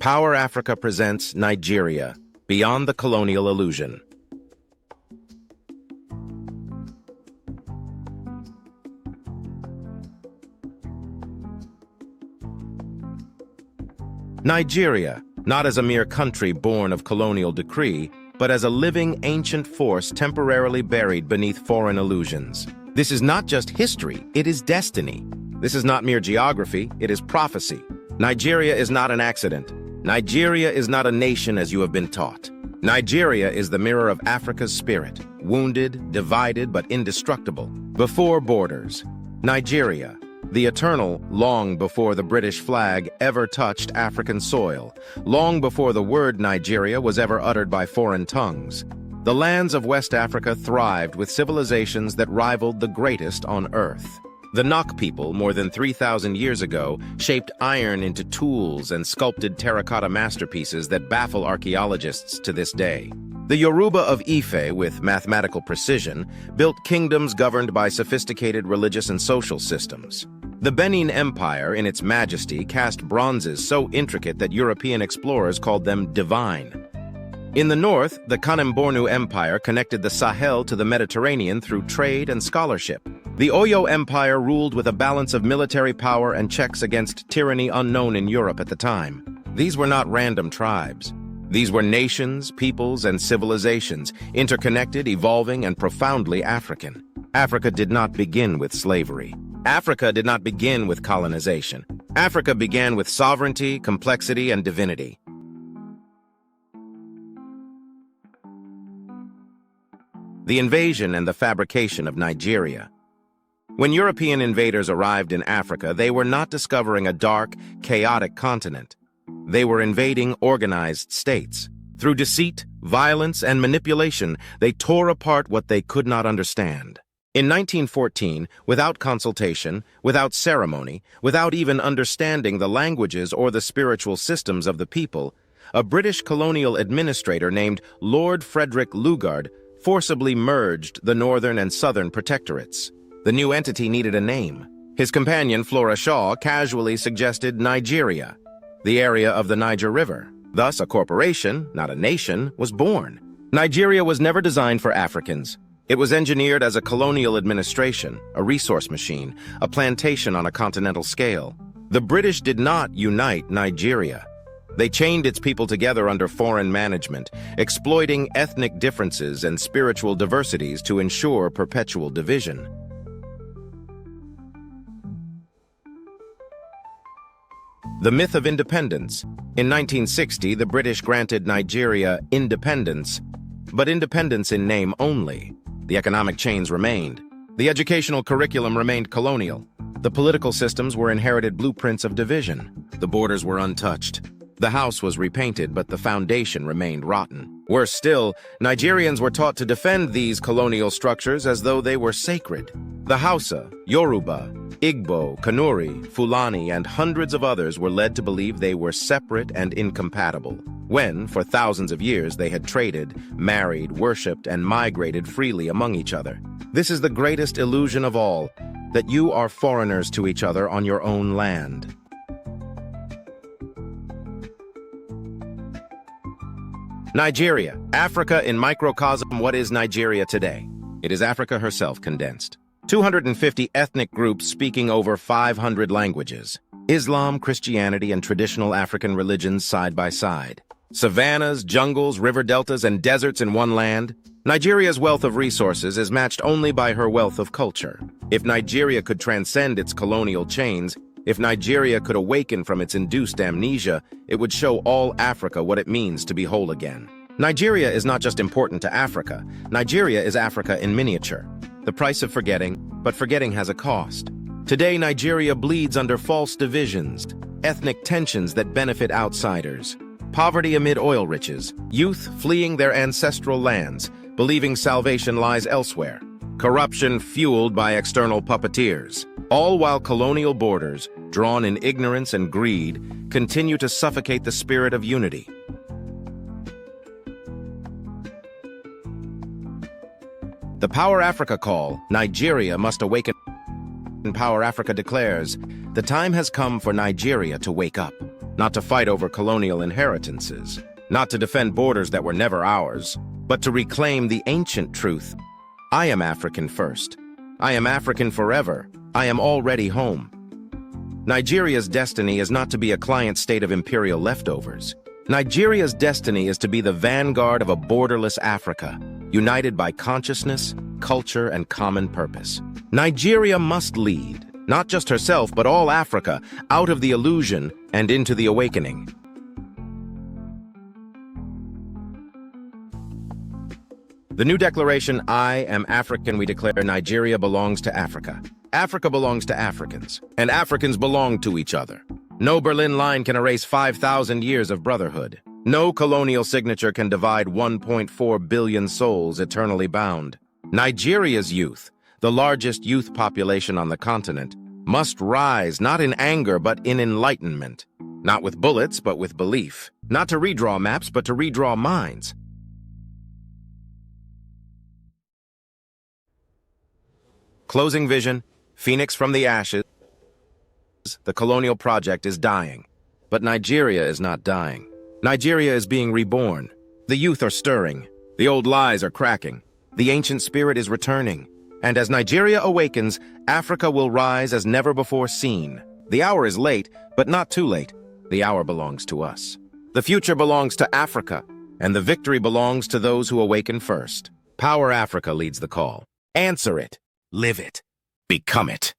PowerAfrika presents Nigeria, Beyond the Colonial Illusion. Nigeria, not as a mere country born of colonial decree, but as a living ancient force temporarily buried beneath foreign illusions. This is not just history, it is destiny. This is not mere geography, it is prophecy. Nigeria is not an accident. Nigeria is not a nation as you have been taught. Nigeria is the mirror of Africa's spirit, wounded, divided, but indestructible. Before borders, Nigeria, the eternal, long before the British flag ever touched African soil, long before the word Nigeria was ever uttered by foreign tongues. The lands of West Africa thrived with civilizations that rivaled the greatest on Earth. The Nok people, more than 3,000 years ago, shaped iron into tools and sculpted terracotta masterpieces that baffle archaeologists to this day. The Yoruba of Ife, with mathematical precision, built kingdoms governed by sophisticated religious and social systems. The Benin Empire, in its majesty, cast bronzes so intricate that European explorers called them divine. In the north, the Kanem-Bornu Empire connected the Sahel to the Mediterranean through trade and scholarship. The Oyo Empire ruled with a balance of military power and checks against tyranny unknown in Europe at the time. These were not random tribes. These were nations, peoples, and civilizations, interconnected, evolving, and profoundly African. Africa did not begin with slavery. Africa did not begin with colonization. Africa began with sovereignty, complexity, and divinity. The invasion and the fabrication of Nigeria. When European invaders arrived in Africa, they were not discovering a dark, chaotic continent. They were invading organized states. Through deceit, violence, and manipulation, they tore apart what they could not understand. In 1914, without consultation, without ceremony, without even understanding the languages or the spiritual systems of the people, a British colonial administrator named Lord Frederick Lugard forcibly merged the northern and southern protectorates. The new entity needed a name. His companion, Flora Shaw, casually suggested Nigeria, the area of the Niger River. Thus, a corporation, not a nation, was born. Nigeria was never designed for Africans. It was engineered as a colonial administration, a resource machine, a plantation on a continental scale. The British did not unite Nigeria. They chained its people together under foreign management, exploiting ethnic differences and spiritual diversities to ensure perpetual division. The myth of independence. In 1960, the British granted Nigeria independence, but independence in name only. The economic chains remained. The educational curriculum remained colonial. The political systems were inherited blueprints of division. The borders were untouched. The house was repainted, but the foundation remained rotten. Worse still, Nigerians were taught to defend these colonial structures as though they were sacred. The Hausa, Yoruba, Igbo, Kanuri, Fulani, and hundreds of others were led to believe they were separate and incompatible, when, for thousands of years, they had traded, married, worshipped, and migrated freely among each other. This is the greatest illusion of all, that you are foreigners to each other on your own land. Nigeria, Africa in microcosm. What is Nigeria today? It is Africa herself condensed. 250 ethnic groups speaking over 500 languages. Islam, Christianity, and traditional African religions side by side. Savannas, jungles, river deltas, and deserts in one land. Nigeria's wealth of resources is matched only by her wealth of culture. If Nigeria could transcend its colonial chains, if Nigeria could awaken from its induced amnesia, it would show all Africa what it means to be whole again. Nigeria is not just important to Africa. Nigeria is Africa in miniature. The price of forgetting, but forgetting has a cost. Today, Nigeria bleeds under false divisions, ethnic tensions that benefit outsiders, poverty amid oil riches, youth fleeing their ancestral lands, believing salvation lies elsewhere, corruption fueled by external puppeteers, all while colonial borders, drawn in ignorance and greed, continue to suffocate the spirit of unity. The PowerAfrika call, Nigeria must awaken. PowerAfrika declares, the time has come for Nigeria to wake up. not to fight over colonial inheritances, not to defend borders that were never ours, but to reclaim the ancient truth. I am African first. I am African forever. I am already home. Nigeria's destiny is not to be a client state of imperial leftovers. Nigeria's destiny is to be the vanguard of a borderless Africa, united by consciousness, culture, and common purpose. Nigeria must lead, not just herself, but all Africa, out of the illusion and into the awakening. The new declaration, I am African, we declare Nigeria belongs to Africa. Africa belongs to Africans, and Africans belong to each other. No Berlin line can erase 5,000 years of brotherhood. No colonial signature can divide 1.4 billion souls eternally bound. Nigeria's youth, the largest youth population on the continent, must rise not in anger but in enlightenment. Not with bullets but with belief. Not to redraw maps but to redraw minds. Closing vision, Phoenix from the ashes. The colonial project is dying. But Nigeria is not dying. Nigeria is being reborn. The youth are stirring. The old lies are cracking. The ancient spirit is returning. And as Nigeria awakens, Africa will rise as never before seen. The hour is late, but not too late. The hour belongs to us. The future belongs to Africa, and the victory belongs to those who awaken first. PowerAfrika leads the call. Answer it. Live it. Become it.